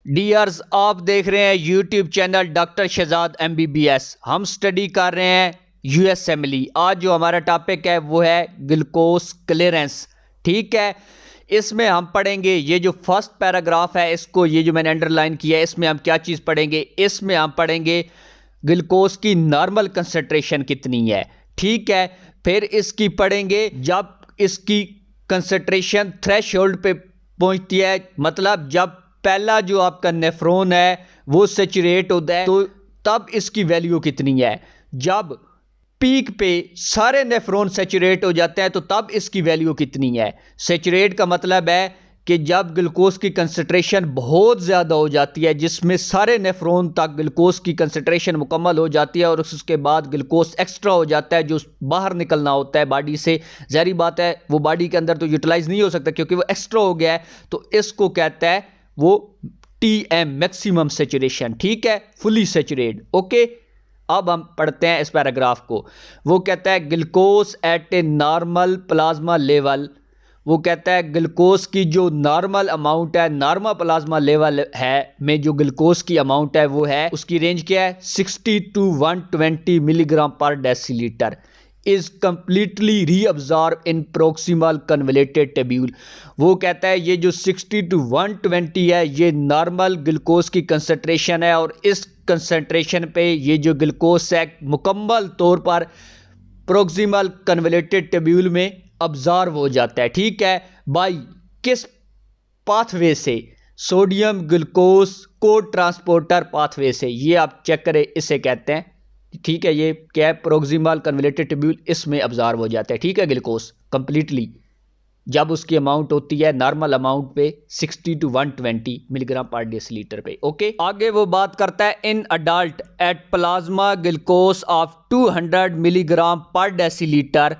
Dears, आप देख रहे हैं YouTube channel doctor Shahzad MBBS। हम स्टडी कर रहे हैं यूएसएमएलई। आज जो हमारा टॉपिक है वो है ग्लूकोज क्लियरेंस। ठीक है, इसमें हम पढ़ेंगे ये जो फर्स्ट पैराग्राफ है, इसको ये जो मैंने अंडरलाइन किया है, इसमें हम क्या चीज़ पढ़ेंगे। इसमें हम पढ़ेंगे ग्लूकोज की नॉर्मल कंसंट्रेशन कितनी है। ठीक है, फिर इसकी पढ़ेंगे जब इसकी कंसंट्रेशन थ्रेशोल्ड पे पहुंचती है, मतलब जब पहला जो आपका नेफ्रॉन है वो सैचुरेट होता है तो तब इसकी वैल्यू कितनी है। जब पीक पे सारे नेफ्रॉन सैचुरेट हो जाते हैं तो तब इसकी वैल्यू कितनी है। सैचुरेट का मतलब है कि जब ग्लूकोज की कंसंट्रेशन बहुत ज़्यादा हो जाती है, जिसमें सारे नेफ्रॉन तक ग्लूकोज की कंसंट्रेशन मुकम्मल हो जाती है और उसके बाद ग्लूकोज एक्स्ट्रा हो जाता है जो बाहर निकलना होता है बॉडी से। ज़ाहिर बात है वो बॉडी के अंदर तो यूटिलाइज नहीं हो सकता क्योंकि वो एक्स्ट्रा हो गया है, तो इसको कहता है वो TM मैक्सिमम सैचुरेशन। ठीक है, फुली सैचुरेट। ओके, अब हम पढ़ते हैं इस पैराग्राफ को। वो कहता है glucose at a normal plasma level. वो कहता है ग्लूकोज की जो नॉर्मल अमाउंट है, नॉर्मल प्लाज्मा लेवल है में जो ग्लूकोज की अमाउंट है वो है, उसकी रेंज क्या है, 60 to 120 milligram per decilitre is completely reabsorb in proximal convoluted tubule. वो कहता है ये जो 60 to 120 है ये नॉर्मल ग्लूकोज की कंसंट्रेशन है और इस कंसंट्रेशन पे ये जो ग्लूकोज है मुकम्मल तौर पर प्रोक्सिमल कन्वलेटेड टेब्यूल में अब्जॉर्व हो जाता है। ठीक है, बाई किस पाथवे से, सोडियम ग्लूकोज को ट्रांसपोर्टर पाथवे से। ये आप चेक करें, इसे कहते हैं। ठीक है, ये क्या है, प्रोक्सिमल कन्वलेटेड ट्यूब्यूल, इसमें अब्जॉर्व हो जाता है। ठीक है, ग्लूकोज कंप्लीटली जब उसकी अमाउंट होती है नॉर्मल अमाउंट पे 60 to 120 मिलीग्राम पर डेसीलीटर पे। ओके, आगे वो बात करता है in adult at plasma glucose of 200 milligram per decilitre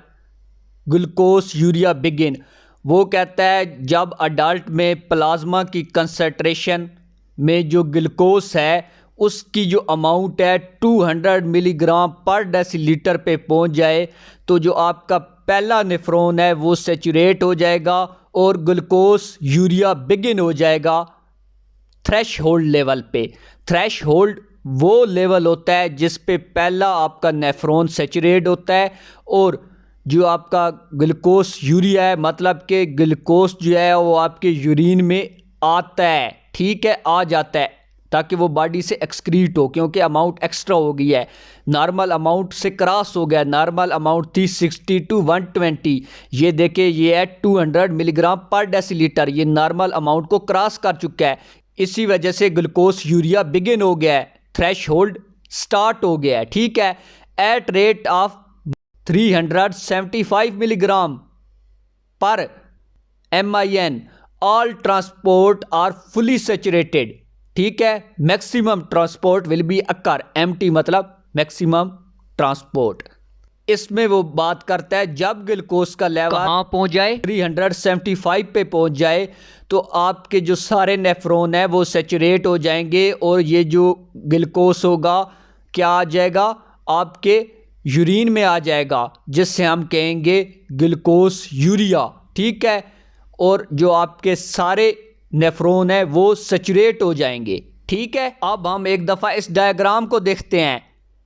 glucosuria begin. वो कहता है जब अडल्ट में प्लाज्मा की कंसंट्रेशन में जो ग्लूकोज है उसकी जो अमाउंट है 200 मिलीग्राम पर डेसीलीटर पे पहुंच जाए तो जो आपका पहला नेफ्रॉन है वो सैचुरेट हो जाएगा और ग्लूकोज यूरिया बिगिन हो जाएगा थ्रेश होल्ड लेवल पे। थ्रेश होल्ड वो लेवल होता है जिस पे पहला आपका नेफ्रॉन सैचुरेट होता है और जो आपका ग्लूकोज यूरिया है, मतलब कि ग्लूकोज जो है वो आपके यूरिन में आता है। ठीक है, आ जाता है ताकि वो बॉडी से एक्सक्रीट हो, क्योंकि अमाउंट एक्स्ट्रा हो गई है, नॉर्मल अमाउंट से क्रॉस हो गया। नॉर्मल अमाउंट थी 60 to 120, ये देखिए ये है 200 मिलीग्राम पर डेसीलीटर, ये नॉर्मल अमाउंट को क्रॉस कर चुका है। इसी वजह से ग्लूकोज यूरिया बिगिन हो गया है, थ्रेश होल्ड स्टार्ट हो गया है। ठीक है, at rate of 375 milligram per MIN all transport are fully saturated. ठीक है, maximum transport will be occur, MT मतलब मैक्सिमम ट्रांसपोर्ट। इसमें वो बात करता है जब ग्लूकोज का लेवल कहाँ पहुंच जाए, 375 पे पहुंच जाए तो आपके जो सारे नेफ्रॉन है वो सैचुरेट हो जाएंगे और ये जो ग्लूकोज होगा क्या आ जाएगा, आपके यूरिन में आ जाएगा, जिससे हम कहेंगे ग्लूकोज यूरिया। ठीक है, और जो आपके सारे नेफ्रॉन है वो सैचुरेट हो जाएंगे। ठीक है, अब हम एक दफ़ा इस डायग्राम को देखते हैं।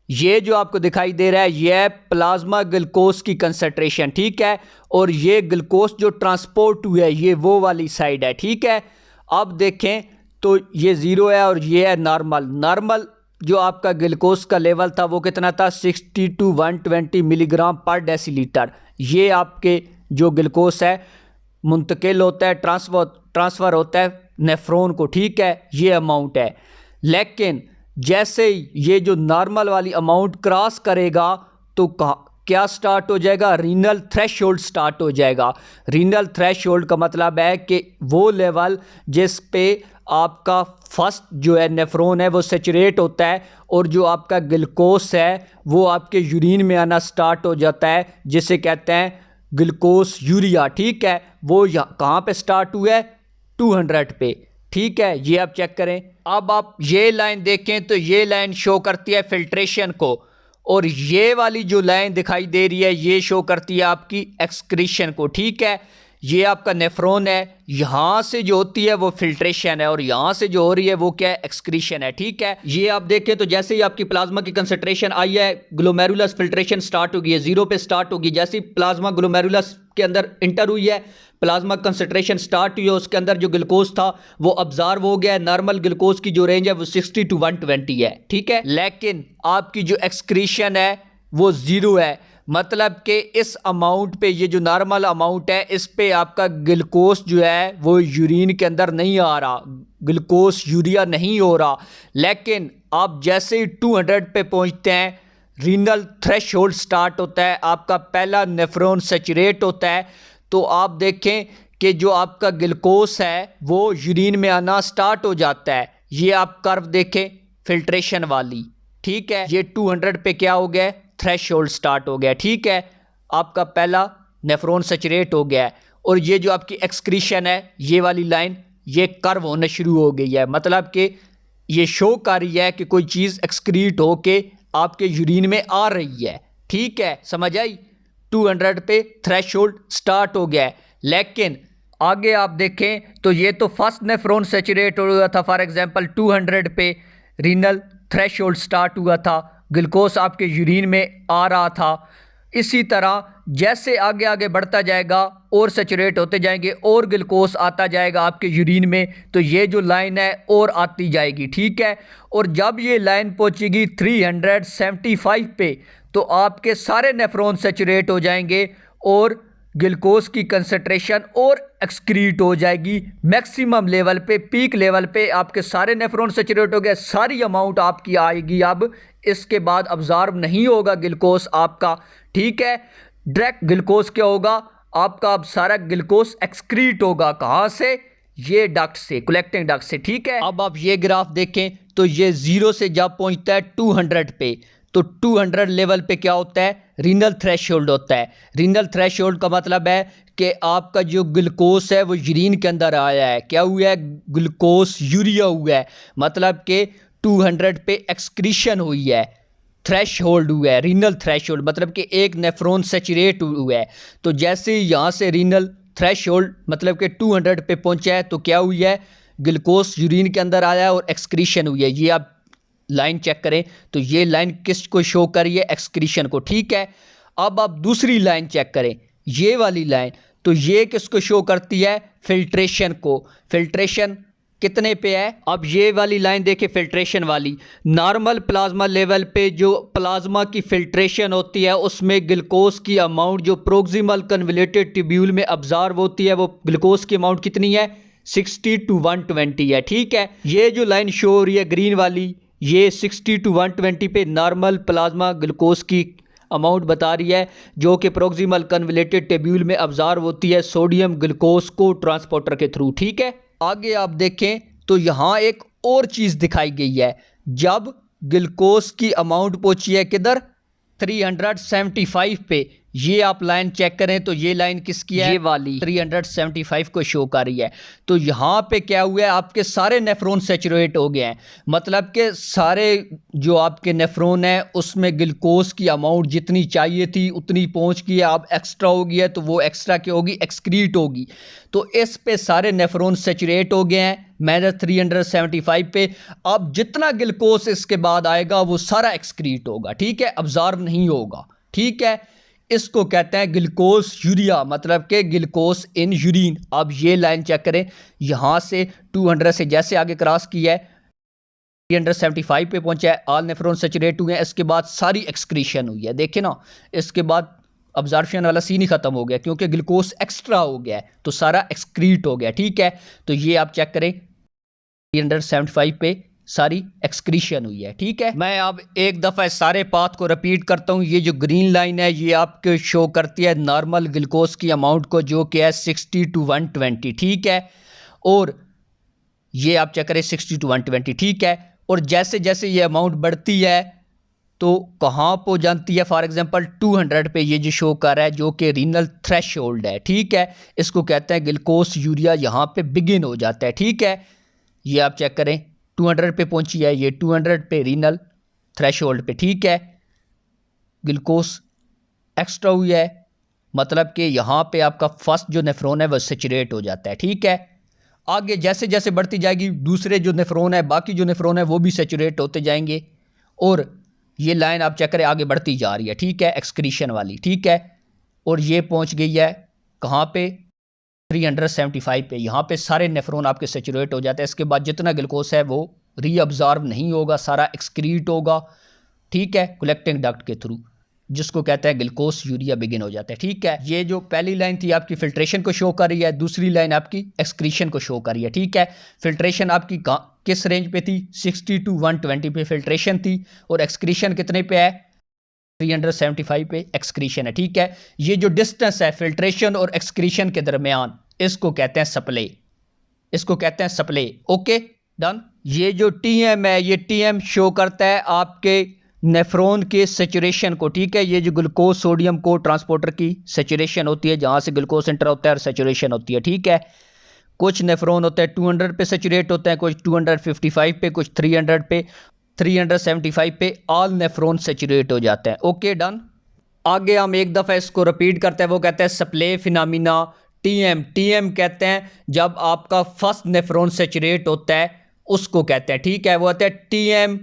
ये जो आपको दिखाई दे रहा है ये है प्लाज्मा ग्लूकोज की कंसंट्रेशन। ठीक है, और ये ग्लूकोज जो ट्रांसपोर्ट हुआ है ये वो वाली साइड है। ठीक है, अब देखें तो ये 0 है और ये है नॉर्मल। नॉर्मल जो आपका ग्लूकोज का लेवल था वो कितना था, 60 to 120 मिलीग्राम पर डेसीलीटर। ये आपके जो ग्लूकोज है मुंतकिल होता है, ट्रांसफ़र होता है नेफ्रॉन को। ठीक है, ये अमाउंट है, लेकिन जैसे ये जो नॉर्मल वाली अमाउंट क्रॉस करेगा तो क्या स्टार्ट हो जाएगा, रीनल थ्रेशोल्ड स्टार्ट हो जाएगा। रीनल थ्रेशोल्ड का मतलब है कि वो लेवल जिस पे आपका फर्स्ट जो है नेफ्रॉन है वो सैचुरेट होता है और जो आपका ग्लूकोज है वो आपके यूरिन में आना स्टार्ट हो जाता है, जिसे कहते हैं ग्लूकोज यूरिया। ठीक है, वो कहाँ पे स्टार्ट हुआ है, 200 पे। ठीक है, ये आप चेक करें। अब आप ये लाइन देखें तो ये लाइन शो करती है फिल्ट्रेशन को और ये वाली जो लाइन दिखाई दे रही है ये शो करती है आपकी एक्सक्रीशन को। ठीक है, ये आपका नेफ्रॉन है, यहाँ से जो होती है वो फिल्ट्रेशन है और यहाँ से जो हो रही है वो क्या है, एक्सक्रीशन है। ठीक है, ये आप देखें तो जैसे ही आपकी प्लाज्मा की कंसंट्रेशन आई है, ग्लोमेरुलस फिल्ट्रेशन स्टार्ट होगी है, 0 पे स्टार्ट होगी। जैसे ही प्लाज्मा ग्लोमेरुलस के अंदर इंटर हुई है, प्लाज्मा कंसंट्रेशन स्टार्ट हुई है, उसके अंदर जो ग्लूकोज था वो ऑब्जर्व हो गया है। नॉर्मल ग्लूकोज की जो रेंज है वो 60 to 120 है। ठीक है, लेकिन आपकी जो एक्सक्रीशन है वो 0 है। मतलब कि इस अमाउंट पे, ये जो नॉर्मल अमाउंट है, इस पे आपका ग्लूकोज जो है वो यूरिन के अंदर नहीं आ रहा, ग्लूकोज यूरिया नहीं हो रहा। लेकिन आप जैसे ही 200 पे पहुंचते हैं, रीनल थ्रेशोल्ड स्टार्ट होता है, आपका पहला नेफ्रॉन सैचुरेट होता है, तो आप देखें कि जो आपका ग्लूकोज है वो यूरिन में आना स्टार्ट हो जाता है। ये आप कर्व देखें फिल्ट्रेशन वाली। ठीक है, ये 200 पे क्या हो गया, थ्रेशोल्ड स्टार्ट हो गया। ठीक है, आपका पहला नेफ्रॉन सैचुरेट हो गया है। और ये जो आपकी एक्सक्रीशन है, ये वाली लाइन, ये कर्व होना शुरू हो गई है। मतलब कि ये शो कर रही है कि कोई चीज़ एक्सक्रीट होके आपके यूरिन में आ रही है। ठीक है, समझ आई। 200 पे थ्रेशोल्ड स्टार्ट हो गया है। लेकिन आगे आप देखें तो ये तो फर्स्ट नेफ्रॉन सैचुरेट हो गया था। फॉर एग्जांपल 200 पे रीनल थ्रेशोल्ड स्टार्ट हुआ था, ग्लूकोज आपके यूरिन में आ रहा था। इसी तरह जैसे आगे आगे बढ़ता जाएगा और सैचुरेट होते जाएंगे और ग्लूकोज आता जाएगा आपके यूरिन में, तो ये जो लाइन है और आती जाएगी। ठीक है, और जब ये लाइन पहुंचेगी 375 पे, तो आपके सारे नेफ्रॉन सैचुरेट हो जाएंगे और ग्लूकोज की कंसंट्रेशन और एक्सक्रीट हो जाएगी मैक्सिमम लेवल पे, पीक लेवल पे। आपके सारे नेफ्रॉन सैचुरेट हो गए, सारी अमाउंट आपकी आएगी। अब इसके बाद अब्जॉर्ब नहीं होगा ग्लूकोज आपका। ठीक है, डायरेक्ट ग्लूकोज क्या होगा आपका, अब सारा ग्लूकोज एक्सक्रीट होगा। कहाँ से, ये डक्ट से, कलेक्टिंग डक्ट से। ठीक है, अब आप ये ग्राफ देखें तो ये 0 से जब पहुंचता है 200 पे, तो 200 लेवल पे क्या होता है, रीनल थ्रेशोल्ड होता है। रीनल थ्रेशोल्ड का मतलब है कि आपका जो ग्लूकोज है वो यूरिन के अंदर आया है। क्या हुआ है, ग्लूकोज यूरिया हुआ है। मतलब कि 200 पे एक्सक्रीशन हुई है, थ्रेशोल्ड हुआ है, रीनल थ्रेशोल्ड, मतलब कि एक नेफ्रॉन सैचुरेट हुआ है। तो जैसे ही यहाँ से रीनल थ्रेशोल्ड मतलब कि 200 पे पहुंचा है, तो क्या हुई है, ग्लूकोज यूरिन के अंदर आया है और एक्सक्रीशन हुई है। ये आप लाइन चेक करें तो ये लाइन किस को शो कर रही है, एक्सक्रीशन को। ठीक है, अब आप दूसरी लाइन चेक करें, ये वाली लाइन, तो ये किसको शो करती है, फिल्ट्रेशन को। फिल्ट्रेशन कितने पे है, अब ये वाली लाइन देखें फिल्ट्रेशन वाली। नॉर्मल प्लाज्मा लेवल पे जो प्लाज्मा की फिल्ट्रेशन होती है उसमें ग्लूकोज की अमाउंट जो प्रोक्सिमल कन्वोल्यूटेड ट्यूब्यूल में अब्जॉर्ब होती है, वो ग्लूकोज की अमाउंट कितनी है, 60 to 120 है। ठीक है, ये जो लाइन शो हो रही है ग्रीन वाली, ये 60 to 120 पे नॉर्मल प्लाज्मा ग्लूकोज की अमाउंट बता रही है, जो कि प्रोक्सिमल कन्वोल्यूटेड ट्यूब्यूल में अब्जॉर्ब होती है सोडियम ग्लूकोज को ट्रांसपोर्टर के थ्रू। ठीक है, आगे आप देखें तो यहाँ एक और चीज़ दिखाई गई है। जब ग्लूकोज की अमाउंट पहुंची है किधर, 375 पे, ये आप लाइन चेक करें तो ये लाइन किसकी है, ये वाली 375 को शो कर रही है। तो यहाँ पे क्या हुआ है, आपके सारे नेफ्रॉन सैचुरेट हो गए हैं। मतलब कि सारे जो आपके नेफ्रॉन है उसमें ग्लूकोज की अमाउंट जितनी चाहिए थी उतनी पहुँच गई है। अब एक्स्ट्रा हो गई है तो वो एक्स्ट्रा क्या होगी, एक्सक्रीट होगी। तो इस पे सारे नेफ्रॉन सैचुरेट हो गए हैं माइनस 375 पे। अब जितना ग्लूकोज इसके बाद आएगा वो सारा एक्सक्रीट होगा। ठीक है, अब्जॉर्ब नहीं होगा। ठीक है, इसको कहते हैं ग्लूकोज यूरिया, मतलब कि ग्लूकोज इन यूरिन। अब ये लाइन चेक करें, यहाँ से 200 से जैसे आगे क्रॉस किया है 375 पे पहुंचा है, ऑल नेफ्रॉन सैचुरेट हुए हैं, इसके बाद सारी एक्सक्रीशन हुई है। देखें ना, इसके बाद अब्जॉर्प्शन वाला सीन ही खत्म हो गया क्योंकि ग्लूकोज एक्स्ट्रा हो गया है तो सारा एक्सक्रीट हो गया। ठीक है, तो ये आप चेक करें 375 पे सारी एक्सक्रीशन हुई है। ठीक है, मैं अब एक दफ़ा सारे पाथ को रिपीट करता हूँ। ये जो ग्रीन लाइन है ये आपको शो करती है नॉर्मल ग्लूकोज की अमाउंट को, जो कि है 60 to 120। ठीक है, और ये आप चेक करें 60 to 120। ठीक है, और जैसे जैसे ये अमाउंट बढ़ती है तो कहाँ पर जानती है, फॉर एग्जांपल 200 पे ये जो शो कर रहा है जो कि रीनल थ्रेशोल्ड है। ठीक है, इसको कहते हैं ग्लूकोज यूरिया, यहाँ पे बिगिन हो जाता है। ठीक है, ये आप चेक करें 200 पे पहुंची है, ये 200 पे रीनल थ्रेशोल्ड पे। ठीक है, ग्लूकोज एक्स्ट्रा हुई है मतलब कि यहाँ पे आपका फर्स्ट जो नेफ्रॉन है वो सैचुरेट हो जाता है। ठीक है, आगे जैसे जैसे बढ़ती जाएगी दूसरे जो नेफ्रॉन है, बाकी जो नेफ्रॉन है वो भी सैचुरेट होते जाएंगे और ये लाइन आप चेक करें आगे बढ़ती जा रही है। ठीक है, एक्सक्रीशन वाली। ठीक है, और ये पहुँच गई है कहाँ पे, 375 पे। यहाँ पे सारे नेफ्रॉन आपके सैचुरेट हो जाते हैं। इसके बाद जितना ग्लूकोज है वो रीअब्जॉर्ब नहीं होगा, सारा एक्सक्रीट होगा। ठीक है, कलेक्टिंग डक्ट के थ्रू, जिसको कहते हैं ग्लूकोज यूरिया बिगिन हो जाता है। ठीक है, ये जो पहली लाइन थी आपकी फिल्ट्रेशन को शो कर रही है, दूसरी लाइन आपकी एक्सक्रीशन को शो कर रही है। ठीक है, फिल्ट्रेशन आपकी किस रेंज पे थी, 60 to 120 पे फिल्ट्रेशन थी और एक्सक्रीशन कितने पे है, 375 पे एक्सक्रीशन है। ठीक है, ये जो डिस्टेंस है फिल्ट्रेशन और एक्सक्रीशन के दरमियान, इसको कहते हैं सप्ले, इसको कहते हैं सप्ले। Okay done. ये जो टीएम है, ये टीएम शो करता है आपके नेफ्रॉन के सेचुरेशन को। ठीक है, ये जो ग्लूकोज सोडियम को ट्रांसपोर्टर की सेचुरेशन होती है, जहाँ से ग्लूकोज एंटर होता है और सेचुरेशन होती है। ठीक है, कुछ नेफ्रॉन होते हैं 200 पे सेचुरेट होते हैं, कुछ 255 पे, कुछ 300 पे, 375 पे ऑल नेफ्रॉन सेचुरेट हो जाते हैं। Okay done. आगे हम एक दफ़ा इसको रिपीट करते हैं, वो कहते हैं सप्ले फिनोमिना टीएम। टीएम कहते हैं जब आपका फर्स्ट नेफ्रॉन सेचुरेट होता है उसको कहते हैं। ठीक है, वो कहते हैं TM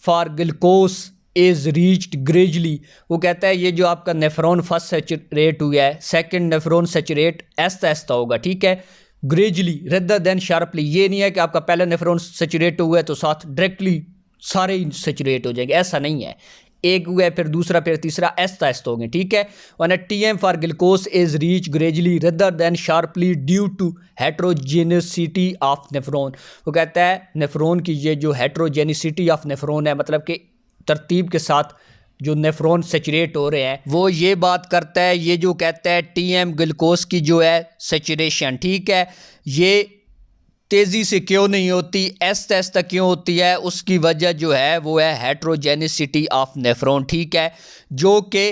for glucose is reached gradually. वो कहता है ये जो आपका नेफ्रॉन फर्स्ट सेचुरेट हुआ है, सेकंड नेफ्रॉन सेचुरेट ऐसा ऐसा होगा। ठीक है, ग्रेजुअली रेदर देन शार्पली। ये नहीं है कि आपका पहला नेफ्रॉन सेचुरेट हुआ है तो साथ डायरेक्टली सारे ही सेचुरेट हो जाएंगे, ऐसा नहीं है। एक हुआ है फिर दूसरा फिर तीसरा, ऐसा ऐसा होंगे। ठीक है, one TM for glucose is reach gradually rather than sharply due to heterogeneity of nephron. वो कहता है नेफ्रॉन की ये जो हेट्रोजेनिसिटी ऑफ नेफ्रॉन है, मतलब कि तरतीब के साथ जो नेफ्रॉन सेचुरेट हो रहे हैं, वो ये बात करता है, ये जो कहता है टीएम ग्लूकोज की जो है सेचुरेशन। ठीक है, ये तेज़ी से क्यों नहीं होती, ऐसा ऐसा क्यों होती है, उसकी वजह जो है वो है हेट्रोजेनिसिटी ऑफ नेफ्रॉन। ठीक है, जो कि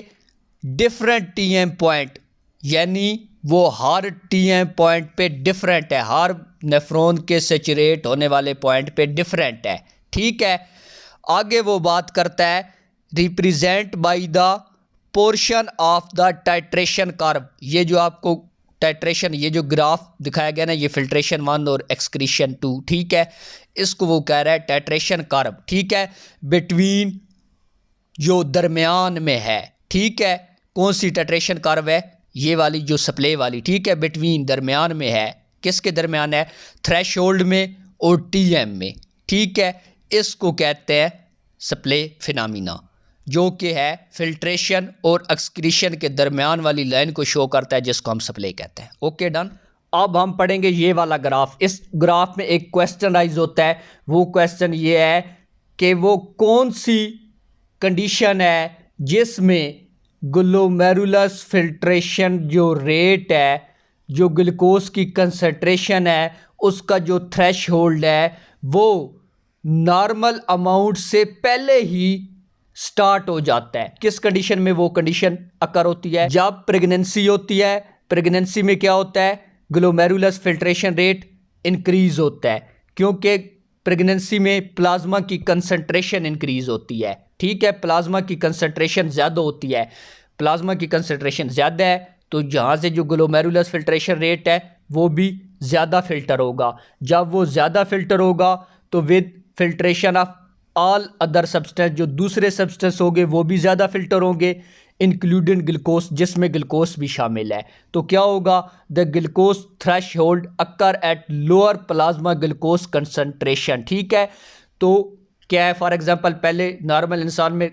डिफरेंट टीएम पॉइंट, यानी वो हर टीएम पॉइंट पे डिफरेंट है, हर नेफ्रॉन के सेचुरेट होने वाले पॉइंट पे डिफरेंट है। ठीक है, आगे वो बात करता है represent by the portion of the titration curve. ये जो आपको टाइट्रेशन, ये जो ग्राफ दिखाया गया ना, ये फिल्ट्रेशन 1 और एक्सक्रीशन 2। ठीक है, इसको वो कह रहा है टाइट्रेशन कर्व। ठीक है, बिटवीन जो दरमियान में है। ठीक है, कौन सी टाइट्रेशन कर्व है, ये वाली जो सप्ले वाली। ठीक है, बिटवीन दरमियान में है, किसके दरमियान है, थ्रेशोल्ड में और टीएम में। ठीक है, इसको कहते हैं सप्ले फिनोमिना, जो कि है फिल्ट्रेशन और एक्सक्रीशन के दरमियान वाली लाइन को शो करता है, जिसको हम सप्ले कहते हैं। Okay done. अब हम पढ़ेंगे ये वाला ग्राफ। इस ग्राफ में एक क्वेश्चन राइज होता है, वो क्वेश्चन ये है कि वो कौन सी कंडीशन है जिसमें ग्लोमेरुलस फिल्ट्रेशन जो रेट है, जो ग्लूकोज की कंसंट्रेशन है, उसका जो थ्रेशहोल्ड है वो नॉर्मल अमाउंट से पहले ही स्टार्ट हो जाता है। किस कंडीशन में वो कंडीशन अकर होती है, जब प्रेगनेंसी होती है। प्रेगनेंसी में क्या होता है, ग्लोमेरुलस फिल्ट्रेशन रेट इंक्रीज होता है, क्योंकि प्रेगनेंसी में प्लाज्मा की कंसंट्रेशन इंक्रीज होती है। ठीक है, प्लाज्मा की कंसंट्रेशन ज़्यादा होती है। प्लाज्मा की कंसंट्रेशन ज़्यादा है तो जहाँ से जो ग्लोमेरुलस फिल्ट्रेशन रेट है वो भी ज़्यादा फिल्टर होगा। जब वो ज़्यादा फिल्टर होगा तो with filtration of all other substance, जो दूसरे सब्सटेंस होंगे वो भी ज़्यादा फिल्टर होंगे, इंक्लूडिंग ग्लूकोज, जिसमें ग्लूकोज भी शामिल है। तो क्या होगा, the glucose threshold occur at lower plasma glucose concentration. ठीक है, तो क्या है, फॉर एग्जांपल पहले नॉर्मल इंसान में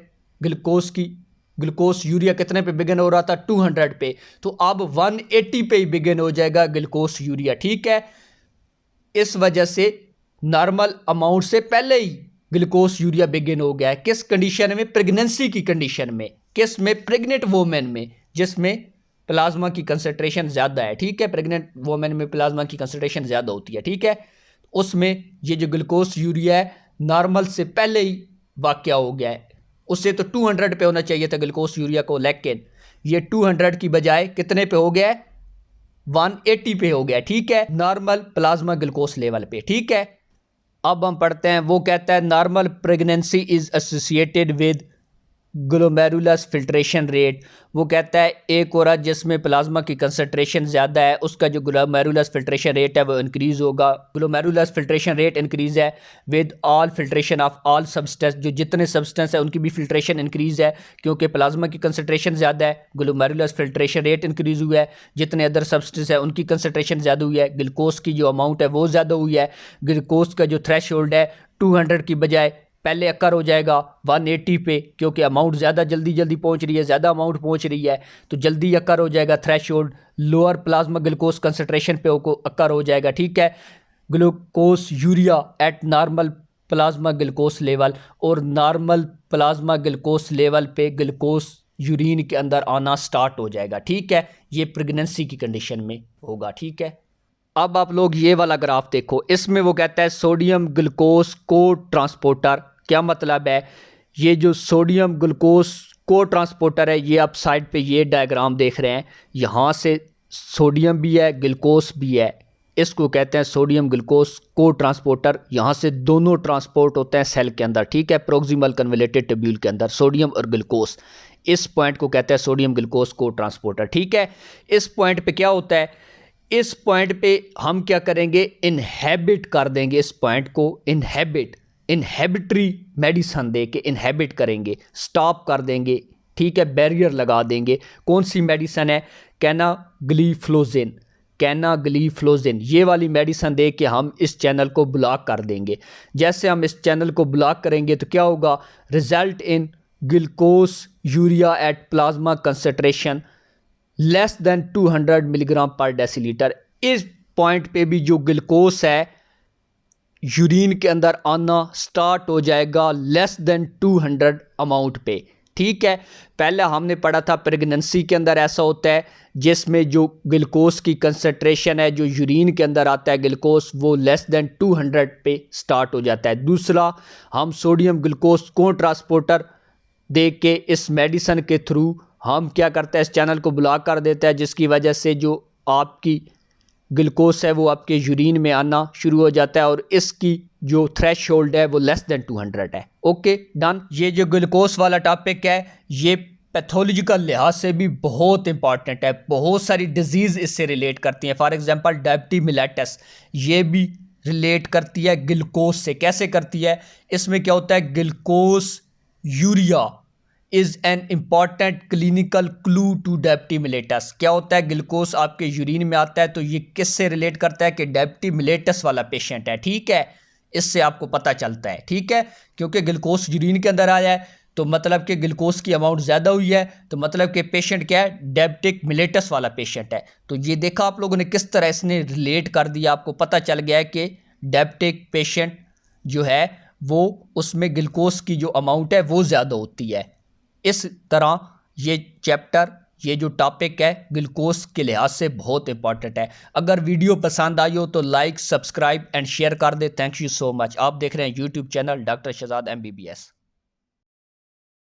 ग्लूकोज यूरिया कितने पे बिगिन हो रहा था, 200 पे, तो अब 180 पे ही बिगिन हो जाएगा ग्लूकोज यूरिया। ठीक है, इस वजह से नॉर्मल अमाउंट से पहले ही ग्लूकोज यूरिया बिगिन हो गया है। किस कंडीशन में, प्रेगनेंसी की कंडीशन में, किस में, प्रेग्नेंट वोमेन में, जिसमें प्लाज्मा की कंसंट्रेशन ज़्यादा है। ठीक है, प्रेग्नेंट वोमेन में प्लाज्मा की कंसंट्रेशन ज़्यादा होती है। ठीक है, उसमें ये जो ग्लूकोज यूरिया है नॉर्मल से पहले ही वाक़या हो गया है। उससे तो 200 पे होना चाहिए था ग्लूकोज यूरिया को, लेकिन ये 200 की बजाय कितने पे हो गया है, 180 पे हो गया। ठीक है, नॉर्मल प्लाज्मा ग्लूकोज लेवल पे। ठीक है, अब हम पढ़ते हैं, वो कहता है normal pregnancy is associated with glomerulus filtration rate, वो कहता है एक औरत जिसमें प्लाज्मा की कंसंट्रेशन ज़्यादा है उसका जो ग्लोमेरुलस फिल्ट्रेशन रेट है वो इंक्रीज़ होगा। ग्लोमेरुलस फिल्ट्रेशन रेट इंक्रीज़ है with all filtration of all substance, जो जितने सब्सटेंस है उनकी भी फिल्ट्रेशन इंक्रीज़ है क्योंकि प्लाज्मा की कंसंट्रेशन ज़्यादा है, ग्लोमेरुलस फिल्ट्रेशन रेट इंक्रीज़ हुआ है, जितने अदर सब्सटेंस है उनकी कंसंट्रेशन ज़्यादा हुई है, ग्लूकोज की जो अमाउंट है वो ज़्यादा हुई है, ग्लूकोज का जो थ्रेशोल्ड है 200 की बजाय पहले अक्कर हो जाएगा 180 पे, क्योंकि अमाउंट ज़्यादा जल्दी पहुंच रही है, ज़्यादा अमाउंट पहुंच रही है तो जल्दी अक्कर हो जाएगा threshold, lower plasma glucose concentration पे अक्कर हो जाएगा। ठीक है, glucosuria eight normal plasma glucose level, और नॉर्मल प्लाज्मा ग्लूकोज लेवल पे ग्लूकोज यूरिन के अंदर आना स्टार्ट हो जाएगा। ठीक है, ये प्रेगनेंसी की कंडीशन में होगा। ठीक है, अब आप लोग ये वाला ग्राफ देखो, इसमें वो कहता है सोडियम ग्लूकोज को ट्रांसपोर्टर। क्या मतलब है, ये जो सोडियम ग्लूकोज को ट्रांसपोर्टर है, ये आप साइड पे ये डायग्राम देख रहे हैं, यहाँ से सोडियम भी है ग्लूकोज भी है, इसको कहते हैं सोडियम ग्लूकोज को ट्रांसपोर्टर। यहाँ से दोनों ट्रांसपोर्ट होते हैं सेल के अंदर। ठीक है, प्रोक्सिमल कन्वोल्यूटेड ट्यूब्यूल के अंदर सोडियम और ग्लूकोज, इस पॉइंट को कहते हैं सोडियम ग्लूकोज को ट्रांसपोर्टर। ठीक है, इस पॉइंट पे क्या होता है, इस पॉइंट पे हम क्या करेंगे, इनहेबिट कर देंगे इस पॉइंट को, इनहेबिटरी मेडिसन दे के इनहेबिट करेंगे, स्टॉप कर देंगे। ठीक है, बैरियर लगा देंगे। कौन सी मेडिसन है, कैनाग्लिफ्लोजिन, ये वाली मेडिसन दे के हम इस चैनल को ब्लॉक कर देंगे। जैसे हम इस चैनल को ब्लॉक करेंगे तो क्या होगा, result in glucosuria at plasma concentration less than 200 milligram per decilitre. इस पॉइंट पे भी जो ग्लूकोज है यूरिन के अंदर आना स्टार्ट हो जाएगा लेस देन 200 अमाउंट पे। ठीक है, पहले हमने पढ़ा था प्रेगनेंसी के अंदर ऐसा होता है जिसमें जो ग्लूकोज की कंसंट्रेशन है जो यूरिन के अंदर आता है ग्लूकोज वो लेस देन 200 पे स्टार्ट हो जाता है। दूसरा, हम सोडियम ग्लूकोज को ट्रांसपोर्टर दे के इस मेडिसन के थ्रू हम क्या करते हैं, इस चैनल को ब्लॉक कर देता है, जिसकी वजह से जो आपकी ग्लूकोज है वो आपके यूरिन में आना शुरू हो जाता है और इसकी जो थ्रेशोल्ड है वो लेस देन 200 है। Okay done. ये जो ग्लूकोज वाला टॉपिक है ये पैथोलॉजिकल लिहाज से भी बहुत इंपॉर्टेंट है, बहुत सारी डिजीज़ इससे रिलेट करती हैं। फॉर एग्जांपल डायबिटीज मिलेटस ये भी रिलेट करती है ग्लूकोज से। कैसे करती है, इसमें क्या होता है, glucosuria is an important clinical clue to diabetes mellitus. क्या होता है, ग्लूकोज आपके यूरिन में आता है तो ये किससे रिलेट करता है कि डायबिटीज मिलेटस वाला पेशेंट है। ठीक है, इससे आपको पता चलता है। ठीक है, क्योंकि ग्लूकोज यूरिन के अंदर आया है तो मतलब कि ग्लूकोज की अमाउंट ज़्यादा हुई है, तो मतलब कि पेशेंट क्या है, डायबिटिक मिलेटस वाला पेशेंट है। तो ये देखा आप लोगों ने किस तरह इसने रिलेट कर दिया, आपको पता चल गया है कि डायबिटिक पेशेंट जो है वो उसमें ग्लूकोज की जो अमाउंट है वो ज़्यादा होती है। इस तरह ये चैप्टर, ये जो टॉपिक है ग्लूकोज के लिहाज से बहुत इंपॉर्टेंट है। अगर वीडियो पसंद आई हो तो लाइक, सब्सक्राइब एंड शेयर कर दे। Thank you so much. आप देख रहे हैं YouTube channel doctor Shahzad MBBS।